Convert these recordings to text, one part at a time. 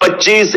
25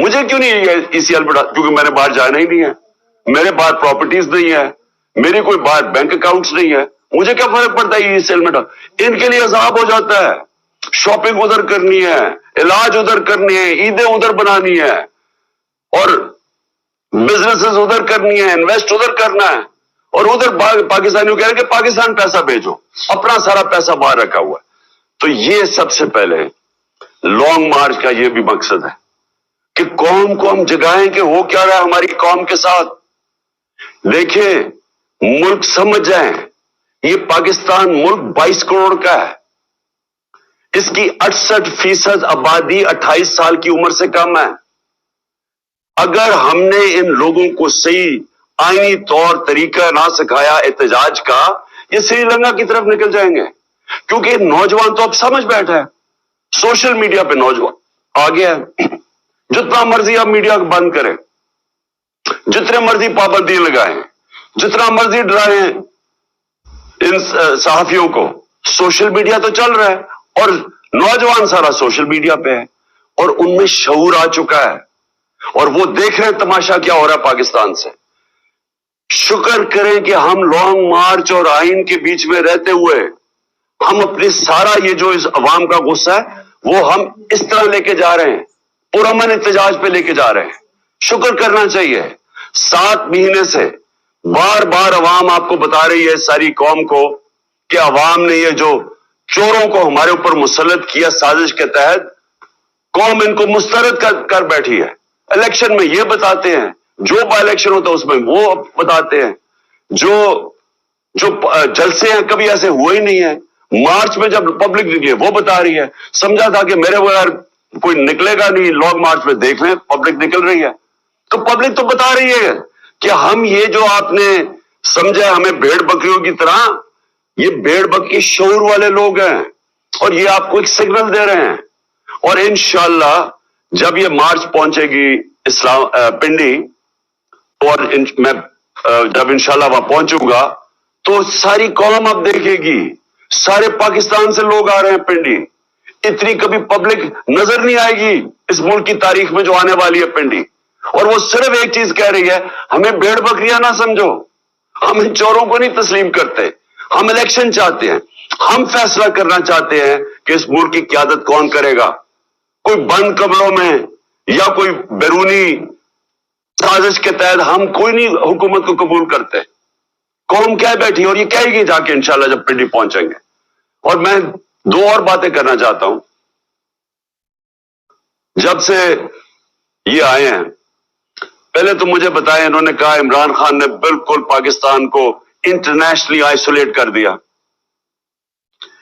مجھے کیوں نہیں ECL بڑھا؟ کیونکہ میں نے باہر جانا ہی نہیں ہے، میرے باہر پراپرٹیز نہیں ہے، میری کوئی باہر بینک اکاؤنٹس نہیں ہے، مجھے کیا فرق پڑتا ہے ECL میں؟ ان کے لیے عذاب ہو جاتا ہے، شاپنگ ادھر کرنی ہے، علاج ادھر کرنی ہے، عیدیں ادھر بنانی ہے، اور بزنسز ادھر کرنی ہے، انویسٹ ادھر کرنا ہے، اور ادھر پاکستانیوں کہہ رہے کہ پاکستان پیسہ بھیجو، اپنا سارا پیسہ باہر رکھا ہوا ہے۔ تو یہ سب سے پہلے لانگ مارچ کا یہ بھی مقصد ہے کہ قوم کو ہم جگائیں کہ ہو کیا رہا ہے ہماری قوم کے ساتھ۔ دیکھیں، ملک سمجھ جائیں، یہ پاکستان ملک 22 کروڑ کا ہے، اس کی 68% آبادی 28 سال کی عمر سے کم ہے۔ اگر ہم نے ان لوگوں کو صحیح آئینی طور طریقہ نہ سکھایا احتجاج کا، یہ سری لنکا کی طرف نکل جائیں گے، کیونکہ نوجوان تو اب سمجھ بیٹھا ہے، سوشل میڈیا پہ نوجوان آ گیا ہے، جتنا مرضی آپ میڈیا کو بند کریں، جتنے مرضی پابندی لگائیں، جتنا مرضی ڈرائیں ان صحافیوں کو، سوشل میڈیا تو چل رہا ہے، اور نوجوان سارا سوشل میڈیا پہ ہے، اور ان میں شعور آ چکا ہے، اور وہ دیکھ رہے ہیں تماشا کیا ہو رہا ہے پاکستان سے۔ شکر کریں کہ ہم لانگ مارچ اور آئین کے بیچ میں رہتے ہوئے ہم اپنی سارا یہ جو اس عوام کا غصہ ہے وہ ہم اس طرح لے کے جا رہے ہیں، پرامن احتجاج پہ لے کے جا رہے ہیں۔ شکر کرنا چاہیے۔ 7 مہینے سے بار بار عوام آپ کو بتا رہی ہے، ساری قوم کو، کہ عوام نے یہ جو چوروں کو ہمارے اوپر مسلط کیا سازش کے تحت، قوم ان کو مسترد کر بیٹھی ہے۔ الیکشن میں یہ بتاتے ہیں، جو بائی الیکشن ہوتا ہے اس میں وہ بتاتے ہیں، جو جلسے ہیں کبھی ایسے ہوئے ہی نہیں ہیں، مارچ میں جب پبلک نکلی وہ بتا رہی ہے۔ سمجھا تھا کہ میرے بغیر کوئی نکلے گا نہیں، لانگ مارچ میں دیکھ لیں پبلک نکل رہی ہے، تو پبلک تو بتا رہی ہے کہ ہم یہ جو آپ نے سمجھا ہمیں بھیڑ بکریوں کی طرح، یہ بھیڑ بکری شعور والے لوگ ہیں، اور یہ آپ کو ایک سگنل دے رہے ہیں۔ اور انشاءاللہ جب یہ مارچ پہنچے گی پنڈی، اور میں جب انشاءاللہ وہاں پہنچوں گا تو ساری قوم اب دیکھے گی، سارے پاکستان سے لوگ آ رہے ہیں پنڈی، اتنی کبھی پبلک نظر نہیں آئے گی اس ملک کی تاریخ میں جو آنے والی ہے پنڈی۔ اور وہ صرف ایک چیز کہہ رہی ہے، ہمیں بھیڑ بکریاں نہ سمجھو، ہم ان چوروں کو نہیں تسلیم کرتے، ہم الیکشن چاہتے ہیں، ہم فیصلہ کرنا چاہتے ہیں کہ اس ملک کی قیادت کون کرے گا۔ کوئی بند کمروں میں یا کوئی بیرونی سازش کے تحت ہم کوئی نہیں حکومت کو قبول کرتے۔ قوم کہہ بیٹھی، اور یہ کہے گی جا کے انشاءاللہ جب پنڈی پہنچیں گے۔ اور میں 2 اور باتیں کرنا چاہتا ہوں۔ جب سے یہ آئے ہیں، پہلے تو مجھے بتائیں، انہوں نے کہا عمران خان نے بالکل پاکستان کو انٹرنیشنلی آئسولیٹ کر دیا۔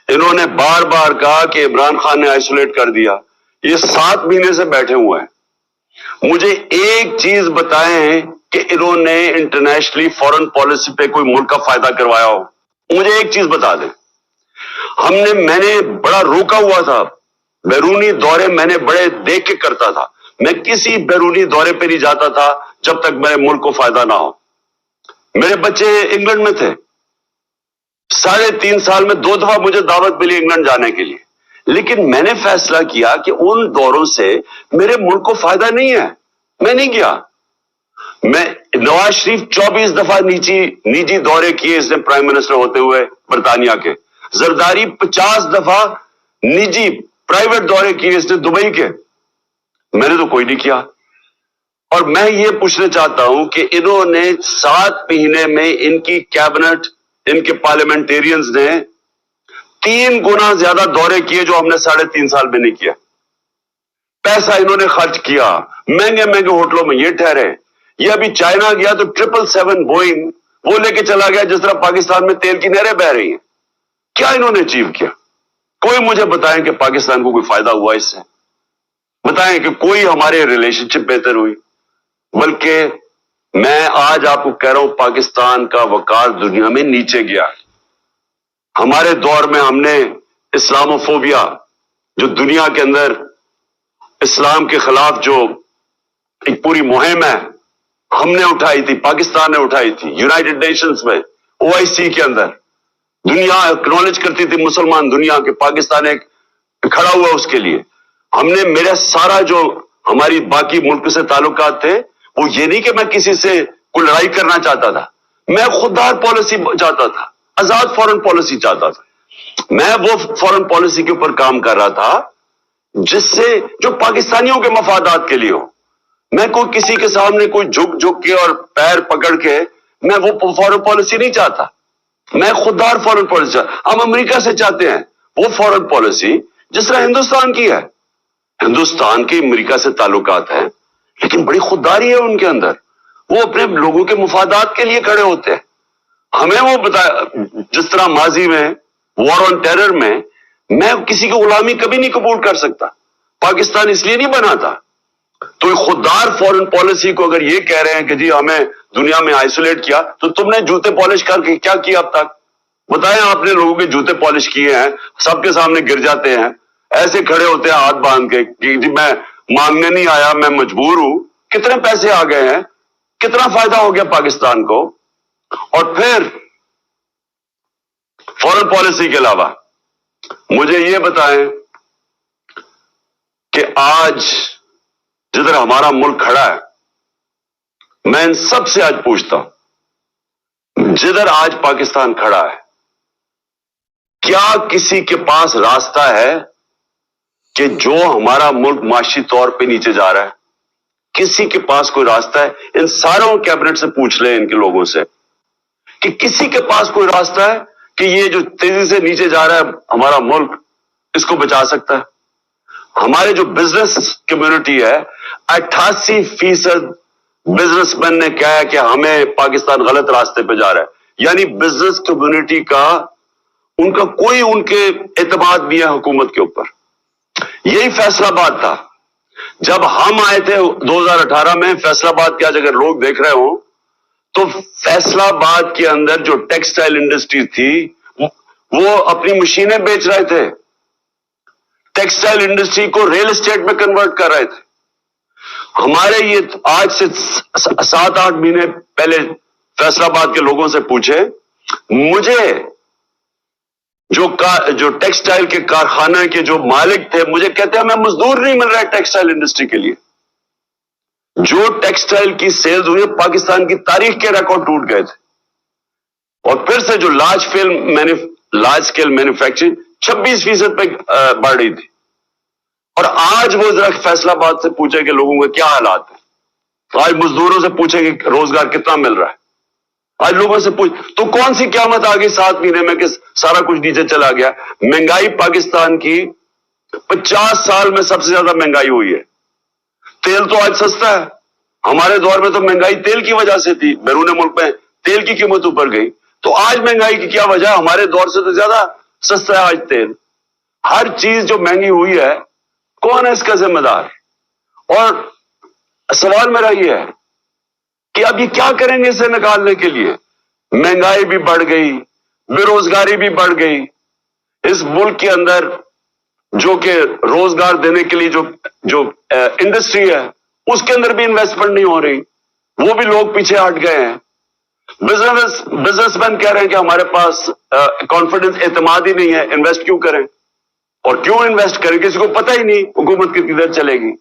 انہوں نے بار بار کہا کہ عمران خان نے آئسولیٹ کر دیا۔ یہ 7 مہینے سے بیٹھے ہوئے ہیں، مجھے ایک چیز بتائیں کہ انہوں نے انٹرنیشنلی فورن پالیسی پہ کوئی ملک کا فائدہ کروایا ہو، مجھے ایک چیز بتا دیں۔ میں نے بڑا روکا ہوا تھا، بیرونی دورے میں نے بڑے دیکھ کے کرتا تھا، میں کسی بیرونی دورے پہ نہیں جاتا تھا جب تک میرے ملک کو فائدہ نہ ہو۔ میرے بچے انگلینڈ میں تھے، 3.5 سال میں 2 دفعہ مجھے دعوت ملی انگلینڈ جانے کے لیے، لیکن میں نے فیصلہ کیا کہ ان دوروں سے میرے ملک کو فائدہ نہیں ہے، میں نہیں گیا۔ نواز شریف 24 دفعہ نجی دورے کیے اس نے پرائم منسٹر ہوتے ہوئے برطانیہ کے، زرداری 50 دفعہ نجی پرائیویٹ دورے کیے اس نے دبئی کے، میں نے تو کوئی نہیں کیا۔ اور میں یہ پوچھنا چاہتا ہوں کہ انہوں نے 7 مہینے میں ان کی کیبنٹ، ان کے پارلیمنٹیرینز نے 3 گنا زیادہ دورے کیے جو ہم نے 3.5 سال میں نہیں کیا۔ پیسہ انہوں نے خرچ کیا، مہنگے مہنگے ہوٹلوں میں یہ ٹھہرے۔ یہ ابھی چائنا گیا تو 777 بوئنگ وہ لے کے چلا گیا، جس طرح پاکستان میں تیل کی نہریں بہ رہی ہیں۔ کیا انہوں نے اچیو کیا؟ کوئی مجھے بتائیں کہ پاکستان کو کوئی فائدہ ہوا اس سے، بتائیں کہ کوئی ہمارے ریلیشن شپ بہتر ہوئی۔ بلکہ میں آج آپ کو کہہ رہا ہوں، پاکستان کا وقار دنیا میں نیچے گیا۔ ہمارے دور میں ہم نے اسلاموفوبیا، جو دنیا کے اندر اسلام کے خلاف جو ایک پوری مہم ہے، ہم نے اٹھائی تھی، پاکستان نے اٹھائی تھی، یونائٹڈ نیشنز میں، OIC کے اندر دنیا اکنالج کرتی تھی، مسلمان دنیا کے، پاکستان ایک کھڑا ہوا اس کے لیے۔ میرا سارا جو ہماری باقی ملک سے تعلقات تھے، وہ یہ نہیں کہ میں کسی سے کوئی لڑائی کرنا چاہتا تھا، میں خوددار پالیسی چاہتا تھا، آزاد فورن پالیسی چاہتا تھا. میں وہ فورن پالیسی کے اوپر کام کر رہا تھا جس سے جو پاکستانیوں کے مفادات کے لیے ہو. میں کوئی کسی کے سامنے کوئی جھک کے اور پیر پکڑ کے میں وہ فورن پالیسی نہیں چاہتا. میں خوددار فورن پالیسی چاہتا. ہم امریکہ سے چاہتے ہیں وہ فورن پالیسی جس طرح ہندوستان کی ہے. ہندوستان کے امریکہ سے تعلقات ہیں لیکن بڑی خودداری ہے ان کے اندر. وہ اپنے لوگوں کے مفادات کے لیے کھڑے ہوتے ہیں. ہمیں وہ بتایا جس طرح ماضی میں وار آن ٹیرر میں کسی کی غلامی کبھی نہیں قبول کر سکتا. پاکستان اس لیے نہیں بنا تھا. تو خوددار فورن پالیسی کو اگر یہ کہہ رہے ہیں کہ جی ہمیں دنیا میں آئسولیٹ کیا، تو تم نے جوتے پالش کر کے کیا کیا اب تک؟ بتائیں. آپ نے لوگوں کے جوتے پالش کیے ہیں، سب کے سامنے گر جاتے ہیں، ایسے کھڑے ہوتے ہیں ہاتھ باندھ کے کہ جی میں مانگنے نہیں آیا، میں مجبور ہوں. کتنے پیسے آ گئے ہیں، کتنا فائدہ ہو گیا پاکستان کو. اور پھر فورن پالیسی کے علاوہ مجھے یہ بتائیں کہ آج جدھر ہمارا ملک کھڑا ہے، میں ان سب سے آج پوچھتا ہوں، جدھر آج پاکستان کھڑا ہے، کیا کسی کے پاس راستہ ہے کہ جو ہمارا ملک معاشی طور پہ نیچے جا رہا ہے؟ کسی کے پاس کوئی راستہ ہے؟ ان ساروں کیبنٹ سے پوچھ لیں، ان کے لوگوں سے، کہ کسی کے پاس کوئی راستہ ہے کہ یہ جو تیزی سے نیچے جا رہا ہے ہمارا ملک، اس کو بچا سکتا ہے؟ ہمارے جو بزنس کمیونٹی ہے، 88% بزنس مین نے کہا ہے کہ ہمیں پاکستان غلط راستے پہ جا رہا ہے. یعنی بزنس کمیونٹی کا ان کا کوئی ان کے اعتماد نہیں ہے حکومت کے اوپر. یہی فیصلہ آباد تھا جب ہم آئے تھے 2018 میں. فیصلہ آباد کے آج اگر لوگ دیکھ رہے ہوں تو فیصلہ آباد کے اندر جو ٹیکسٹائل انڈسٹری تھی وہ اپنی مشینیں بیچ رہے تھے، ٹیکسٹائل انڈسٹری کو ریل اسٹیٹ میں کنورٹ کر رہے تھے. ہمارے یہ آج سے 7-8 مہینے پہلے فیصلہ آباد کے لوگوں سے پوچھے، مجھے جو ٹیکسٹائل کے کارخانے کے جو مالک تھے مجھے کہتے ہیں ہمیں مزدور نہیں مل رہا ہے ٹیکسٹائل انڈسٹری کے لیے. جو ٹیکسٹائل کی سیلز ہوئی پاکستان کی تاریخ کے ریکارڈ ٹوٹ گئے تھے. اور پھر سے جو لارج اسکیل مینوفیکچرنگ 26% پہ بڑھ رہی تھی. اور آج وہ ذرا فیصلہ آباد سے پوچھے کہ لوگوں کے کیا حالات ہیں. آج مزدوروں سے پوچھے کہ روزگار کتنا مل رہا ہے. آج لوگوں سے پوچھ تو کون سی قیامت آ گئی 7 مہینے میں کہ سارا کچھ نیچے چلا گیا. مہنگائی پاکستان کی 50 سال میں سب سے زیادہ مہنگائی ہوئی ہے. تیل تو آج سستا ہے. ہمارے دور میں تو مہنگائی تیل کی وجہ سے تھی، بیرون ملک میں تیل کی قیمت اوپر گئی. تو آج مہنگائی کی کیا وجہ؟ ہمارے دور سے تو زیادہ سستا ہے آج تیل. ہر چیز جو مہنگی ہوئی ہے، کون ہے اس کا ذمہ دار؟ اور سوال میرا یہ ہے کہ اب یہ کیا کریں گے اسے نکالنے کے لیے؟ مہنگائی بھی بڑھ گئی، بے روزگاری بھی بڑھ گئی. اس ملک کے اندر جو کہ روزگار دینے کے لیے جو انڈسٹری ہے اس کے اندر بھی انویسٹمنٹ نہیں ہو رہی، وہ بھی لوگ پیچھے ہٹ گئے ہیں. بزنس مین کہہ رہے ہیں کہ ہمارے پاس کانفیڈنس، اعتماد ہی نہیں ہے، انویسٹ کیوں کریں؟ اور کیوں انویسٹ کریں؟ کسی کو پتہ ہی نہیں حکومت کدھر چلے گی.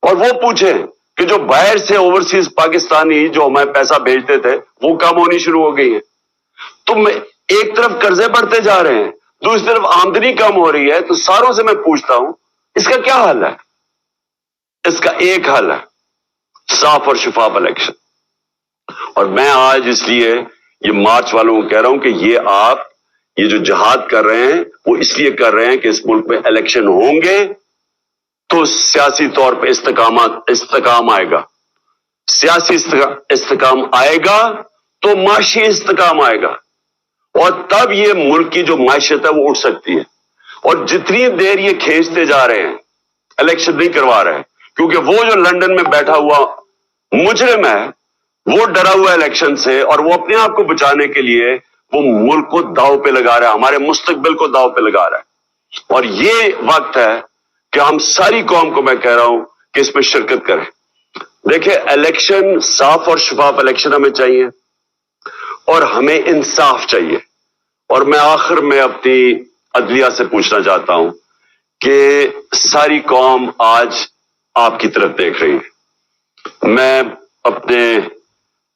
اور وہ پوچھیں کہ جو باہر سے اوورسیز پاکستانی جو ہمیں پیسہ بھیجتے تھے وہ کم ہونی شروع ہو گئی ہیں. تو ایک طرف قرضے بڑھتے جا رہے ہیں، دوسری طرف آمدنی کم ہو رہی ہے. تو ساروں سے میں پوچھتا ہوں اس کا کیا حل ہے؟ اس کا ایک حل ہے، صاف اور شفاف الیکشن. اور میں آج اس لیے یہ مارچ والوں کو کہہ رہا ہوں کہ یہ جو جہاد کر رہے ہیں وہ اس لیے کر رہے ہیں کہ اس ملک میں الیکشن ہوں گے تو سیاسی طور پہ استحکام آئے گا. سیاسی استحکام آئے گا تو معاشی استحکام آئے گا. اور تب یہ ملک کی جو معیشت ہے وہ اٹھ سکتی ہے. اور جتنی دیر یہ کھینچتے جا رہے ہیں، الیکشن نہیں کروا رہے ہیں، کیونکہ وہ جو لندن میں بیٹھا ہوا مجرم ہے وہ ڈرا ہوا الیکشن سے، اور وہ اپنے آپ کو بچانے کے لیے وہ ملک کو داؤ پہ لگا رہا ہے، ہمارے مستقبل کو داؤ پہ لگا رہا ہے. اور یہ وقت ہے کہ ہم ساری قوم کو میں کہہ رہا ہوں کہ اس میں شرکت کریں. دیکھیں، الیکشن صاف اور شفاف الیکشن ہمیں چاہیے اور ہمیں انصاف چاہیے. اور میں آخر میں اپنی عدلیہ سے پوچھنا چاہتا ہوں کہ ساری قوم آج آپ کی طرف دیکھ رہی ہے. میں اپنے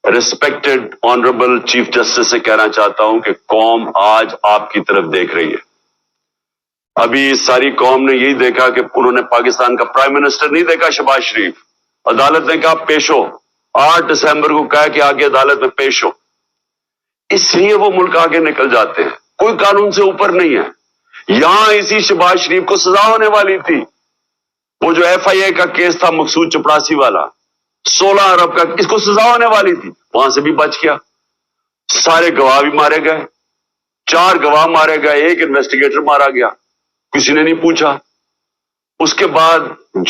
ریسپیکٹڈ آنریبل چیف جسٹس سے کہنا چاہتا ہوں کہ قوم آج آپ کی طرف دیکھ رہی ہے. ابھی ساری قوم نے یہی دیکھا کہ انہوں نے پاکستان کا پرائم منسٹر نہیں دیکھا شہباز شریف. عدالت نے کہا پیش ہو, 8 دسمبر کو کہا کہ آگے عدالت میں پیش ہو. اس لیے وہ ملک آگے نکل جاتے ہیں. کوئی قانون سے اوپر نہیں ہے. یہاں اسی شہباز شریف کو سزا ہونے والی تھی. وہ جو ایف آئی اے کا کیس تھا مقصود چپڑاسی والا 16 ارب کا, اس کو سزا ہونے والی تھی, وہاں سے بھی بچ گیا. سارے گواہ بھی مارے گئے, 4 گواہ مارے گئے, 1 انویسٹیگیٹر مارا گیا, کسی نے نہیں پوچھا. اس کے بعد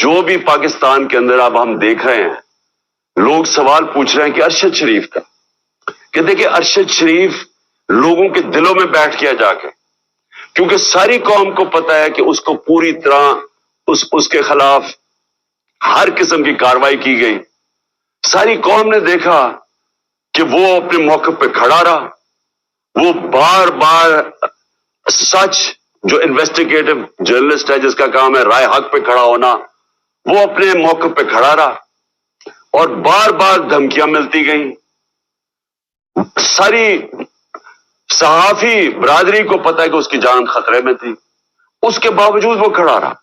جو بھی پاکستان کے اندر اب ہم دیکھ رہے ہیں, لوگ سوال پوچھ رہے ہیں کہ ارشد شریف کا, کہ دیکھیں ارشد شریف لوگوں کے دلوں میں بیٹھ گیا جا کے, کیونکہ ساری قوم کو پتا ہے کہ اس کو پوری طرح اس کے خلاف ہر قسم کی کاروائی کی گئی. ساری قوم نے دیکھا کہ وہ اپنے موقف پہ کھڑا رہا. وہ بار بار سچ, جو انویسٹیگیٹو جرنلسٹ ہے جس کا کام ہے رائے حق پہ کھڑا ہونا, وہ اپنے موقف پہ کھڑا رہا اور بار بار دھمکیاں ملتی گئیں. ساری صحافی برادری کو پتا ہے کہ اس کی جان خطرے میں تھی, اس کے باوجود وہ کھڑا رہا.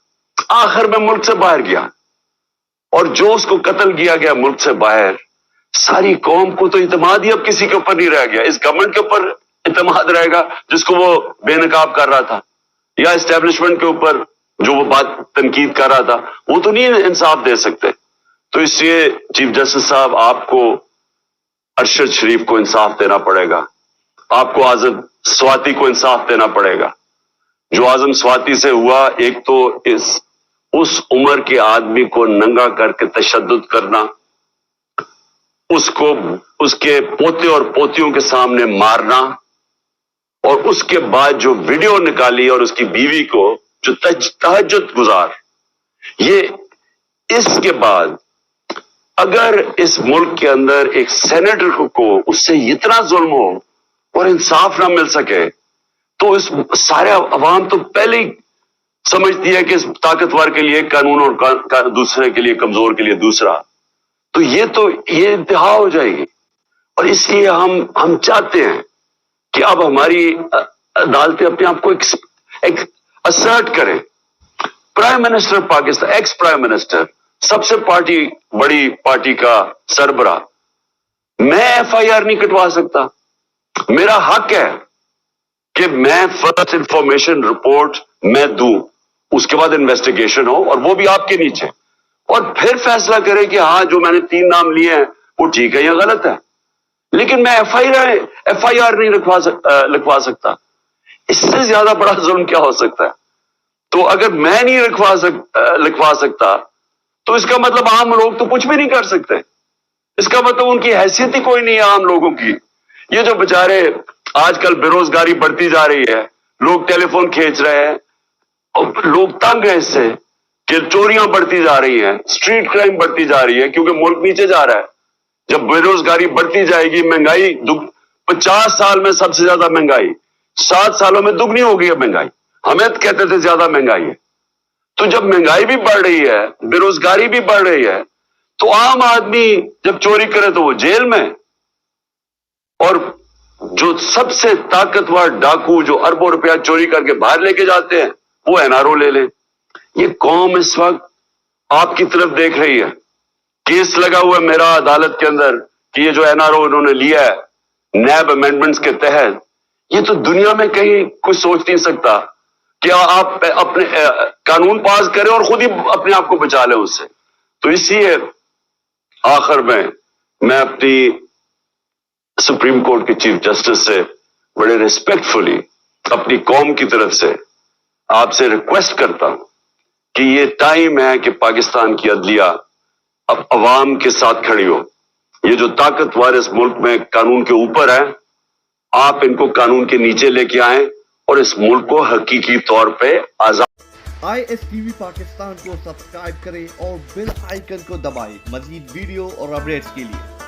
آخر میں ملک سے باہر گیا, اور جو اس کو قتل کیا گیا ملک سے باہر, ساری قوم کو تو اعتماد ہی اب کسی کے اوپر نہیں رہ گیا. اس گورنمنٹ کے اوپر اعتماد رہے گا جس کو وہ بے نقاب کر رہا تھا, یا اسٹیبلشمنٹ کے اوپر جو وہ بات تنقید کر رہا تھا, وہ تو نہیں انصاف دے سکتے. تو اس لیے چیف جسٹس صاحب, آپ کو ارشد شریف کو انصاف دینا پڑے گا. آپ کو اعظم سواتی کو انصاف دینا پڑے گا. جو اعظم سواتی سے ہوا, ایک تو اس عمر کے آدمی کو ننگا کر کے تشدد کرنا, اس کو اس کے پوتے اور پوتیوں کے سامنے مارنا, اور اس کے بعد جو ویڈیو نکالی اور اس کی بیوی کو جو تہجد گزار, یہ اس کے بعد اگر اس ملک کے اندر ایک سینیٹر کو اس سے اتنا ظلم ہو اور انصاف نہ مل سکے, تو اس سارے عوام تو پہلے ہی سمجھتی ہے کہ اس طاقتور کے لیے قانون اور دوسرے کے لیے کمزور کے لیے دوسرا. تو یہ انتہا ہو جائے گی. اور اس لیے ہم چاہتے ہیں کہ اب ہماری عدالتیں اپنے آپ کو ایک اسرٹ کریں. Prime minister Pakistan, ex prime minister, سب سے بڑی پارٹی کا سربراہ, میں ایف آئی آر نہیں کٹوا سکتا. میرا حق ہے کہ میں فرسٹ انفارمیشن رپورٹ میں دوں, اس کے بعد انویسٹیگیشن ہو, اور وہ بھی آپ کے نیچے, اور پھر فیصلہ کرے کہ ہاں جو میں نے 3 نام لیے ہیں وہ ٹھیک ہے یا غلط ہے. لیکن میں ایف آئی آر نہیں لکھوا سکتا. اس سے زیادہ بڑا ظلم کیا ہو سکتا ہے؟ تو اگر میں نہیں لکھوا سکتا تو اس کا مطلب عام لوگ تو کچھ بھی نہیں کر سکتے. اس کا مطلب ان کی حیثیت ہی کوئی نہیں ہے عام لوگوں کی. یہ جو بےچارے آج کل بے روزگاری بڑھتی جا رہی ہے, لوگ ٹیلی فون کھینچ رہے ہیں, اور لوگ تنگ ہیں اس سے کہ چوریاں بڑھتی جا رہی ہیں, اسٹریٹ کرائم بڑھتی جا رہی ہے, کیونکہ ملک نیچے جا رہا ہے. جب بے روزگاری بڑھتی جائے گی, مہنگائی 50 سال میں سب سے زیادہ مہنگائی, 7 سالوں میں دگنی ہو گئی ہے مہنگائی. ہمیں کہتے تھے زیادہ مہنگائی ہے. تو جب مہنگائی بھی بڑھ رہی ہے, بے روزگاری بھی بڑھ رہی ہے, تو عام آدمی جب چوری کرے تو وہ جیل میں, اور جو سب سے طاقتور ڈاکو جو اربوں روپیہ چوری کر کے باہر لے کے جاتے ہیں وہ این آر او لے لیں. یہ قوم اس وقت آپ کی طرف دیکھ رہی ہے. کیس لگا ہوا ہے میرا عدالت کے اندر کہ یہ جو این آر او انہوں نے لیا ہے نیب امینڈمنٹس کے تحت, یہ تو دنیا میں کہیں کوئی سوچ نہیں سکتا کہ آپ اپنے قانون پاس کریں اور خود ہی اپنے آپ کو بچا لیں اس سے. تو اس لیے آخر میں اپنی سپریم کورٹ کے چیف جسٹس سے بڑے ریسپیکٹفلی اپنی قوم کی طرف سے آپ سے ریکویسٹ کرتا ہوں کہ یہ ٹائم ہے کہ پاکستان کی عدلیہ اب عوام کے ساتھ کھڑی ہو. یہ جو طاقتور اس ملک میں قانون کے اوپر ہے, آپ ان کو قانون کے نیچے لے کے آئیں اور اس ملک کو حقیقی طور پہ آزاد. ISTV پاکستان کو سبسکرائب کریں اور بیل آئیکن کو دبائیں مزید ویڈیو اور اپڈیٹس کے لیے.